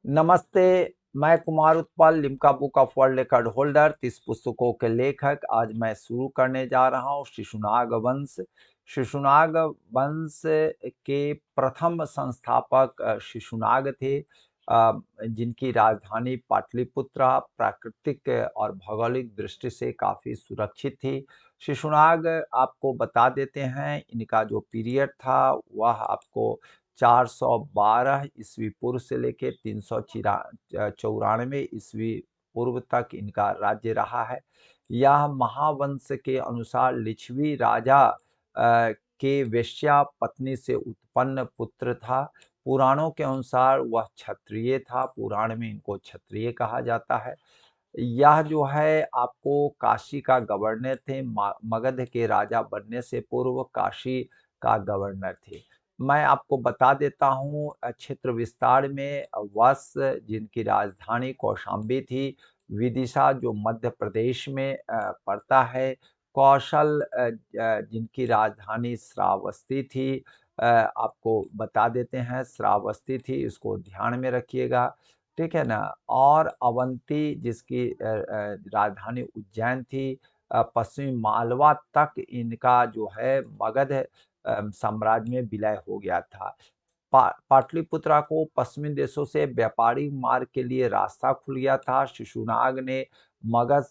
नमस्ते। मैं Kumar Utpal, Limca book of world record holder, 30 पुस्तकों के लेखक। आज मैं शुरू करने जा रहा हूँ शिशुनाग वंश। शिशुनाग वंश के प्रथम संस्थापक शिशुनाग थे, जिनकी राजधानी पाटलिपुत्रा प्राकृतिक और भौगोलिक दृष्टि से काफ़ी सुरक्षित थी। शिशुनाग आपको बता देते हैं, इनका जो पीरियड था वह आपको 412 ईस्वी पूर्व से लेके 394 ईस्वी पूर्व तक इनका राज्य रहा है। यह महावंश के अनुसार लिच्छवी राजा के वेश्या पत्नी से उत्पन्न पुत्र था। पुराणों के अनुसार वह क्षत्रिय था, पुराण में इनको क्षत्रिय कहा जाता है। यह जो है आपको काशी का गवर्नर थे, मगध के राजा बनने से पूर्व काशी का गवर्नर थे। मैं आपको बता देता हूँ क्षेत्र विस्तार में वत्स, जिनकी राजधानी कौशाम्बी थी, विदिशा जो मध्य प्रदेश में पड़ता है, कौशल जिनकी राजधानी श्रावस्ती थी, आपको बता देते हैं श्रावस्ती थी, इसको ध्यान में रखिएगा, ठीक है ना। और अवंती जिसकी राजधानी उज्जैन थी, पश्चिमी मालवा तक इनका जो है मगध साम्राज्य में विलय हो गया था। पाटलिपुत्रा को पश्चिमी देशों से व्यापारिक मार्ग के लिए रास्ता खुल गया था। शिशुनाग ने मगध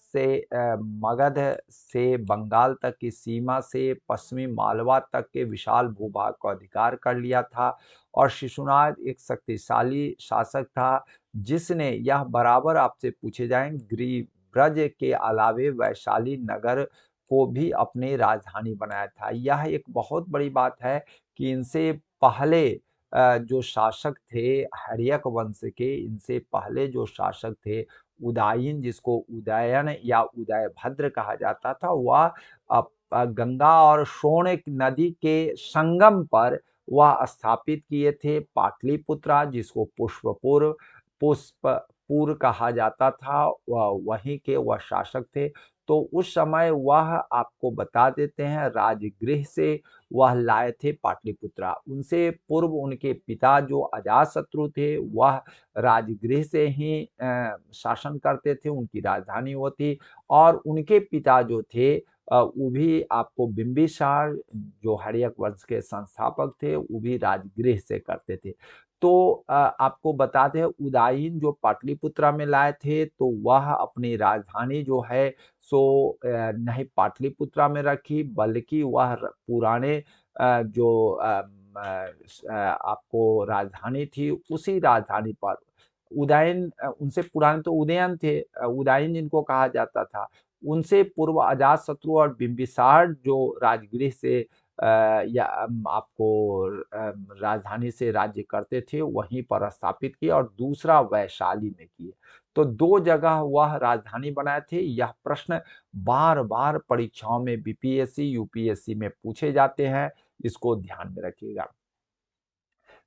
से बंगाल तक की सीमा से पश्चिमी मालवा तक के विशाल भूभाग को अधिकार कर लिया था। और शिशुनाग एक शक्तिशाली शासक था, जिसने यह बराबर आपसे पूछे जाएंगे गिरिब्रज के अलावे वैशाली नगर को भी अपनी राजधानी बनाया था। यह एक बहुत बड़ी बात है कि इनसे पहले जो शासक थे हर्यक वंश के, इनसे पहले जो शासक थे उदायन, जिसको उदयन या उदयभद्र कहा जाता था, वह गंगा और सोन नदी के संगम पर वह स्थापित किए थे पाटलिपुत्रा, जिसको पुष्पपुर कहा जाता था। वह वहीं के वह शासक थे। तो उस समय वह आपको बता देते हैं राजगृह से वह लाए थे पाटलिपुत्रा। उनसे पूर्व उनके पिता जो अजातशत्रु थे, वह राजगृह से ही शासन करते थे, उनकी राजधानी वो थी। और उनके पिता जो थे वो भी आपको बिंबिसार जो हर्यक वंश के संस्थापक थे, वो भी राजगृह से करते थे। तो आपको बताते हैं उदायन जो पाटलिपुत्रा में लाए थे, तो वह अपनी राजधानी जो है सो नहीं पाटलिपुत्रा में रखी, बल्कि वह पुराने जो आपको राजधानी थी उसी राजधानी पर उदयन, उनसे पुराने तो उदयन थे, उदयन जिनको कहा जाता था, उनसे पूर्व अजातशत्रु और बिंबिसार जो राजगृह से या आपको राजधानी से राज्य करते थे, वहीं पर स्थापित किए और दूसरा वैशाली में किए। तो दो जगह वह राजधानी बनाए थे। यह प्रश्न बार बार परीक्षाओं में बीपीएससी यूपीएससी में पूछे जाते हैं, इसको ध्यान में रखिएगा।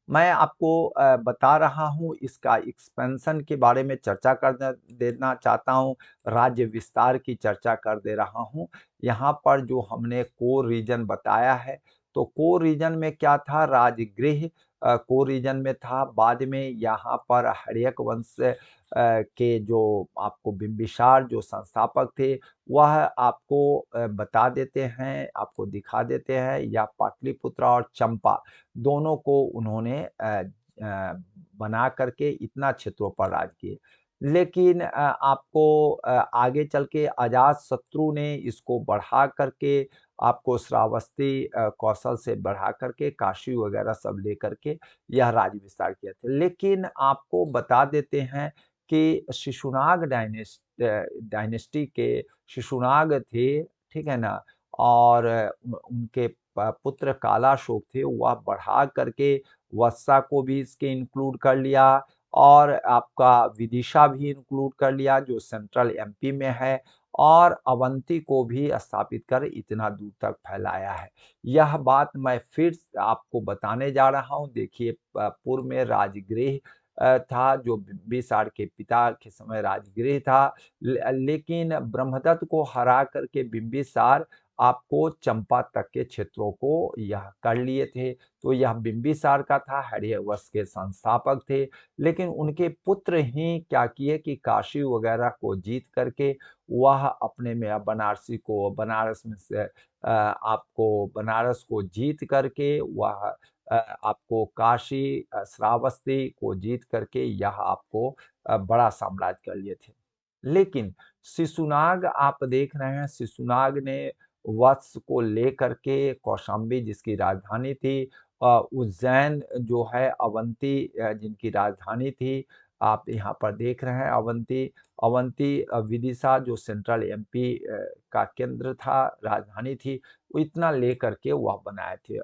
मैं आपको बता रहा हूँ, इसका एक्सपेंशन के बारे में चर्चा कर देना चाहता हूँ, राज्य विस्तार की चर्चा कर दे रहा हूँ। यहाँ पर जो हमने कोर रीजन बताया है, तो कोर रीजन में क्या था, राजगृह कोर रीजन में था। बाद में यहाँ पर हर्यक वंश के जो आपको बिंबिसार जो संस्थापक थे, वह आपको बता देते हैं, आपको दिखा देते हैं, या पाटलिपुत्रा और चंपा दोनों को उन्होंने बना करके इतना क्षेत्रों पर राज किए। लेकिन आपको आगे चल के अजातशत्रु ने इसको बढ़ा करके आपको श्रावस्ती कौशल से बढ़ा करके काशी वगैरह सब लेकर के यह राज्य विस्तार किया था। लेकिन आपको बता देते हैं कि शिशुनाग डायनेस्टी के शिशुनाग थे, ठीक है ना। और उनके पुत्र कालाशोक थे, वह बढ़ा करके वत्सा को भी इसके इंक्लूड कर लिया, और आपका विदिशा भी इंक्लूड कर लिया जो सेंट्रल एमपी में है, और अवंती को भी स्थापित कर इतना दूर तक फैलाया है। यह बात मैं फिर आपको बताने जा रहा हूँ। देखिए पूर्व में राजगृह था, जो बिंबिसार के पिता के समय राजगृह था, लेकिन ब्रह्मदत्त को हरा करके बिंबिसार आपको चंपा तक के क्षेत्रों को यह कर लिए थे। तो यह बिंबिसार का था, हर्यवंश के संस्थापक थे। लेकिन उनके पुत्र ही क्या किए कि काशी वगैरह को जीत करके वह अपने में बनारस में से आपको बनारस को जीत करके वह आपको काशी श्रावस्ती को जीत करके यह आपको बड़ा साम्राज्य कर लिए थे। लेकिन शिशुनाग आप देख रहे हैं, शिशुनाग ने वत्स को लेकर के कौशाम्बी जिसकी राजधानी थी, उज्जैन जो है, अवंती जिनकी राजधानी थी, आप यहाँ पर देख रहे हैं अवंती। अवंती विदिशा जो सेंट्रल एमपी का केंद्र था, राजधानी थी, वो इतना लेकर के वह बनाए थे।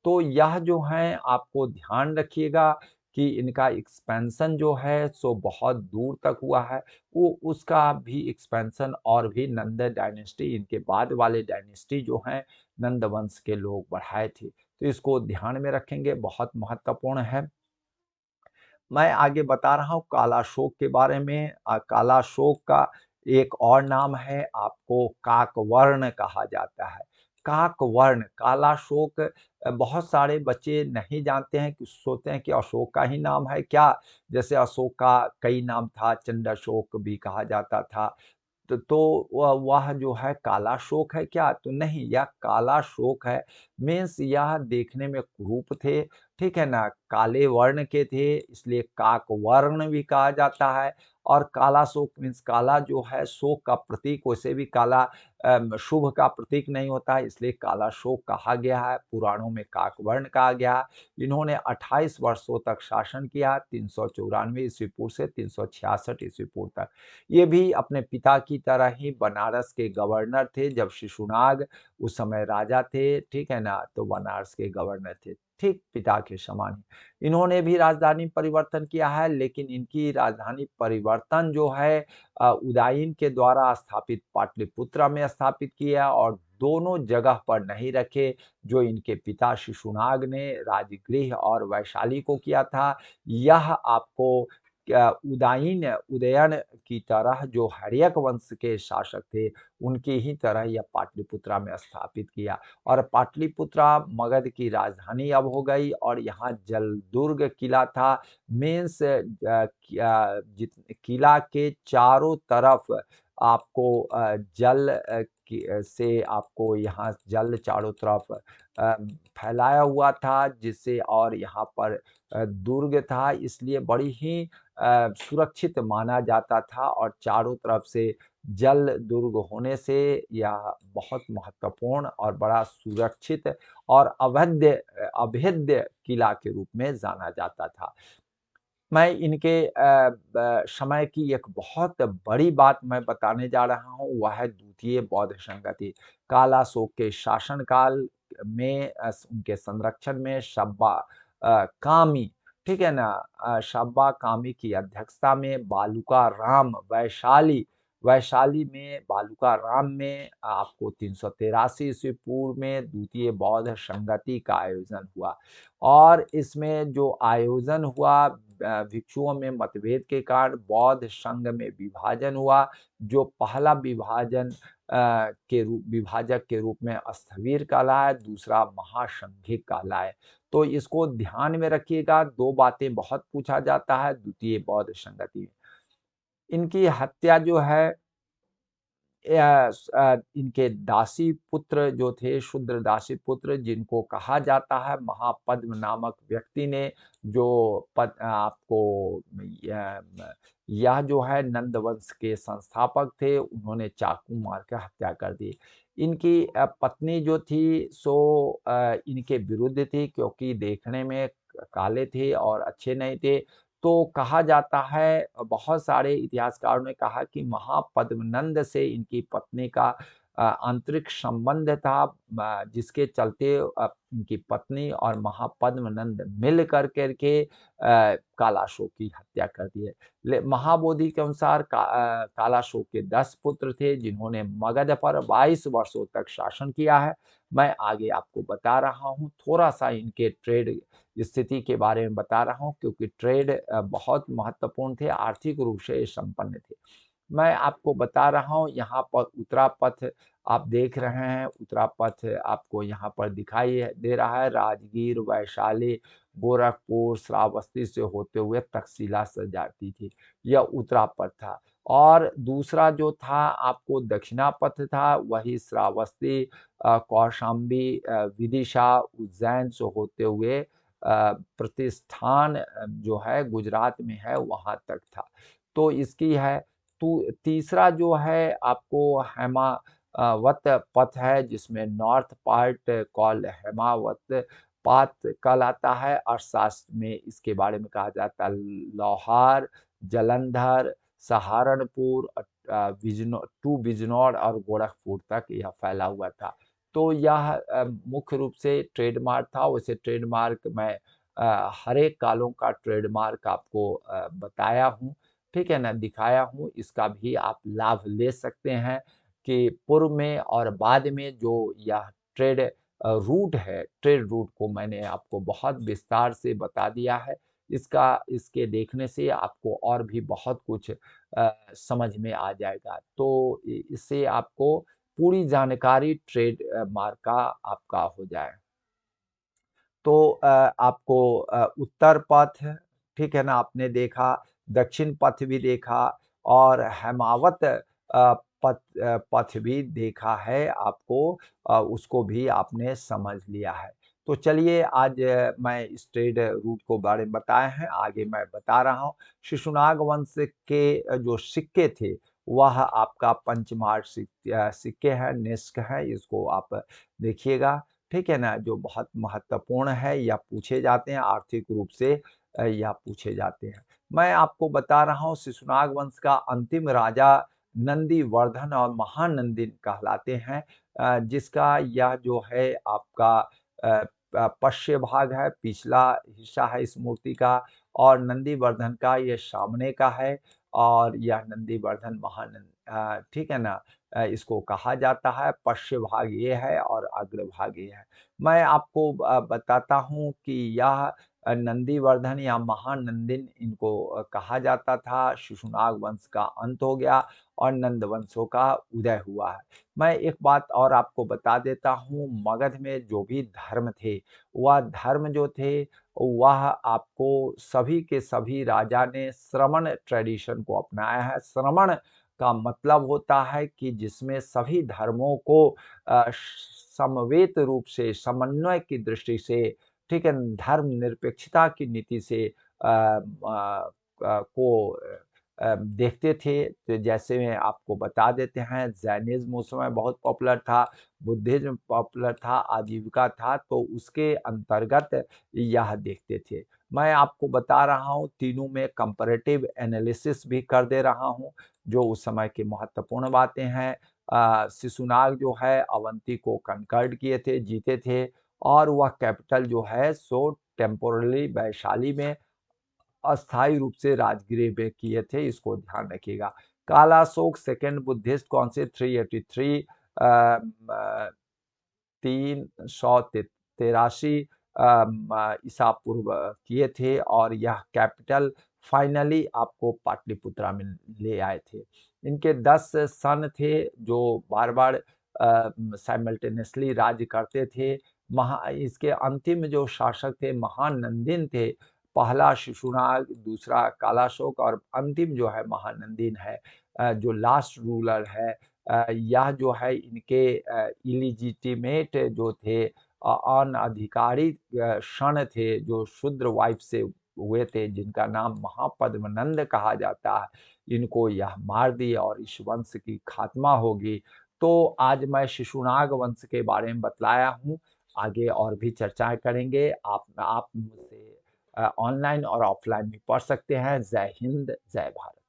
तो यह जो है आपको ध्यान रखिएगा कि इनका एक्सपेंशन जो है सो बहुत दूर तक हुआ है। वो उसका भी एक्सपेंशन और भी नंद डायनेस्टी, इनके बाद वाले डायनेस्टी जो हैं नंद वंश के लोग बढ़ाए थे। तो इसको ध्यान में रखेंगे, बहुत महत्वपूर्ण है। मैं आगे बता रहा हूँ कालाशोक के बारे में। कालाशोक का एक और नाम है, आपको काकवर्ण कहा जाता है। काकवर्ण, कालाशोक बहुत सारे बच्चे नहीं जानते हैं, कि सोचते हैं कि अशोक का ही नाम है क्या? जैसे अशोक का कई नाम था, चंडाशोक भी कहा जाता था। तो वह जो है काला शोक है क्या? तो नहीं, यह काला शोक है। मीन्स यह देखने में कुरूप थे, ठीक है ना? काले वर्ण के थे, इसलिए काक वर्ण भी कहा जाता है। और काला शोक मीन्स काला जो है शोक का प्रतीक, वैसे भी काला शुभ का प्रतीक नहीं होता है, इसलिए काला शोक कहा गया है। पुराणों में काकवर्ण कहा गया है। इन्होंने 28 वर्षों तक शासन किया, 394 ईस्वी पूर्व से 366 ईस्वी पूर्व तक। ये भी अपने पिता की तरह ही बनारस के गवर्नर थे। जब शिशुनाग उस समय राजा थे, ठीक है ना, तो बनारस के गवर्नर थे, ठीक पिता के समान ही। इन्होंने भी राजधानी परिवर्तन किया है, लेकिन इनकी राजधानी परिवर्तन जो है उदायीन के द्वारा स्थापित पाटलिपुत्रा में स्थापित किया, और दोनों जगह पर नहीं रखे जो इनके पिता शिशुनाग ने राजगृह और वैशाली को किया था। यह आपको उदयन की तरह जो हर्यक वंश के शासक थे, उनकी ही तरह यह पाटलिपुत्रा में स्थापित किया। और पाटलिपुत्रा मगध की राजधानी अब हो गई, और यहाँ जलदुर्ग किला था। मीन्स किला के चारों तरफ आपको जल से आपको यहाँ जल चारों तरफ फैलाया हुआ था, जिससे, और यहाँ पर दुर्ग था, इसलिए बड़ी ही सुरक्षित माना जाता था। और चारों तरफ से जल दुर्ग होने से यह बहुत महत्वपूर्ण और बड़ा सुरक्षित और अभेद्य किला के रूप में जाना जाता था। मैं इनके समय की एक बहुत बड़ी बात मैं बताने जा रहा हूँ, वह है द्वितीय बौद्ध संगति। कालाशोक के शासनकाल में उनके संरक्षण में सब्बा कामी, ठीक है ना, सब्बा कामी की अध्यक्षता में बालुका राम वैशाली में बालुका राम में आपको 383 ईस्वी पूर्व में द्वितीय बौद्ध संगति का आयोजन हुआ। और इसमें जो आयोजन हुआ, भिक्षुओं में मतभेद के कारण बौद्ध संघ में विभाजन हुआ, जो पहला विभाजक के रूप में स्थविर कहलाए, दूसरा महासंघिक कहलाए। तो इसको ध्यान में रखिएगा, दो बातें बहुत पूछा जाता है द्वितीय बौद्ध संगति में। इनकी हत्या जो है इनके दासी पुत्र जो थे, शूद्र दासी पुत्र, जिनको कहा जाता है, महापद्म नामक व्यक्ति ने, जो आपको यह जो है नंद वंश के संस्थापक थे, उन्होंने चाकू मार कर हत्या कर दी। इनकी पत्नी जो थी सो इनके विरुद्ध थी, क्योंकि देखने में काले थे और अच्छे नहीं थे। तो कहा जाता है, बहुत सारे इतिहासकारों ने कहा कि महापद्मनंद से इनकी पत्नी का आंतरिक संबंध था, जिसके चलते इनकी पत्नी और महापद्मनंद मिल करके कालाशोक की हत्या कर दी। महाबोधि के अनुसार कालाशोक के 10 पुत्र थे, जिन्होंने मगध पर 22 वर्षों तक शासन किया है। मैं आगे आपको बता रहा हूँ, थोड़ा सा इनके ट्रेड स्थिति के बारे में बता रहा हूँ, क्योंकि ट्रेड बहुत महत्वपूर्ण थे, आर्थिक रूप से संपन्न थे। मैं आपको बता रहा हूँ, यहाँ पर उत्तरापथ आप देख रहे हैं, उत्तरापथ आपको यहाँ पर दिखाई दे रहा है, राजगीर, वैशाली, गोरखपुर, श्रावस्ती से होते हुए तक्षशिला से जाती थी, यह उत्तरापथ था। और दूसरा जो था आपको दक्षिणापथ था, वही श्रावस्ती, कौशाम्बी, विदिशा, उज्जैन से होते हुए प्रतिष्ठान जो है गुजरात में है, वहाँ तक था। तो इसकी है। तो तीसरा जो है आपको हेमावत पथ है, जिसमें नॉर्थ पार्ट कॉल्ड हेमावत पाथ कहलाता है, अर्थशास्त्र में इसके बारे में कहा जाता है लोहार, जालंधर, सहारनपुर, टू बिजनौर और गोरखपुर तक यह फैला हुआ था। तो यह मुख्य रूप से ट्रेडमार्क था। वैसे ट्रेडमार्क मैं हर एक कालों का ट्रेडमार्क आपको बताया हूँ, ठीक है ना, दिखाया हूँ। इसका भी आप लाभ ले सकते हैं कि पूर्व में और बाद में जो यह ट्रेड रूट है, ट्रेड रूट को मैंने आपको बहुत विस्तार से बता दिया है। इसके देखने से आपको और भी बहुत कुछ समझ में आ जाएगा। तो इससे आपको पूरी जानकारी ट्रेड मार्क का आपका हो जाए। तो आपको उत्तर पथ, ठीक है ना, आपने देखा, दक्षिण पथ भी देखा और हेमावत पथ भी देखा है आपको, उसको भी आपने समझ लिया है। तो चलिए आज मैं इस ट्रेड रूट को बारे में बताए हैं, आगे मैं बता रहा हूँ। शिशुनाग वंश के जो सिक्के थे, वह आपका पंचमार सिक्के हैं, निष्क है, इसको आप देखिएगा, ठीक है ना, जो बहुत महत्वपूर्ण है, या पूछे जाते हैं आर्थिक रूप से, या पूछे जाते हैं। मैं आपको बता रहा हूँ शिशुनाग वंश का अंतिम राजा नंदीवर्धन और महानंदिन कहलाते हैं, जिसका यह जो है आपका पश्चिम भाग है, पिछला हिस्सा है इस मूर्ति का, और नंदीवर्धन का ये सामने का है, और यह नंदीवर्धन महानंद, ठीक है ना, इसको कहा जाता है। पश्चिम भाग ये है और अग्रभाग ये है। मैं आपको बताता हूँ कि यह नंदीवर्धन या महानंदिन इनको कहा जाता था। शिशुनाग वंश का अंत हो गया और नंद वंशों का उदय हुआ है। मैं एक बात और आपको बता देता हूँ, मगध में जो भी धर्म थे, वह धर्म जो थे, वह आपको सभी के सभी राजा ने श्रमण ट्रेडिशन को अपनाया है। श्रमण का मतलब होता है कि जिसमें सभी धर्मों को समवेत रूप से, समन्वय की दृष्टि से, ठीक है, धर्मनिरपेक्षता की नीति से को देखते थे। तो जैसे में आपको बता देते हैं, जैनिज्म उस समय बहुत पॉपुलर था, बुद्धिज्म पॉपुलर था, आजीविका था, तो उसके अंतर्गत यह देखते थे। मैं आपको बता रहा हूँ, तीनों में कंपैरेटिव एनालिसिस भी कर दे रहा हूँ, जो उस समय की महत्वपूर्ण बातें हैं। शिशुनाग जो है अवंती को कनकर्ड किए थे, जीते थे, और वह कैपिटल जो है सो टेम्पोरली वैशाली में अस्थायी रूप से राजगृह में किए थे, इसको ध्यान रखिएगा। काला अशोक सेकेंड बुद्धिस्ट काउंसिल 383 383 ईसा पूर्व किए थे, और यह कैपिटल फाइनली आपको पाटलिपुत्रा में ले आए थे। इनके 10 सन थे जो बार बार साइमल्टेनियसली राज्य करते थे। इसके अंतिम जो शासक थे महानंदिन थे। पहला शिशुनाग, दूसरा कालाशोक और अंतिम जो है महानंदिन है, जो लास्ट रूलर है। यह जो है इनके इलिजिटिमेट जो थे, अनधिकारी षण थे, जो शूद्र वाइफ से हुए थे, जिनका नाम महापद्मनंद कहा जाता है। इनको यह मार दिया और इस वंश की खात्मा होगी। तो आज मैं शिशुनाग वंश के बारे में बतलाया हूँ, आगे और भी चर्चाएं करेंगे। आप मुझसे ऑनलाइन और ऑफलाइन भी पढ़ सकते हैं। जय हिंद, जय भारत।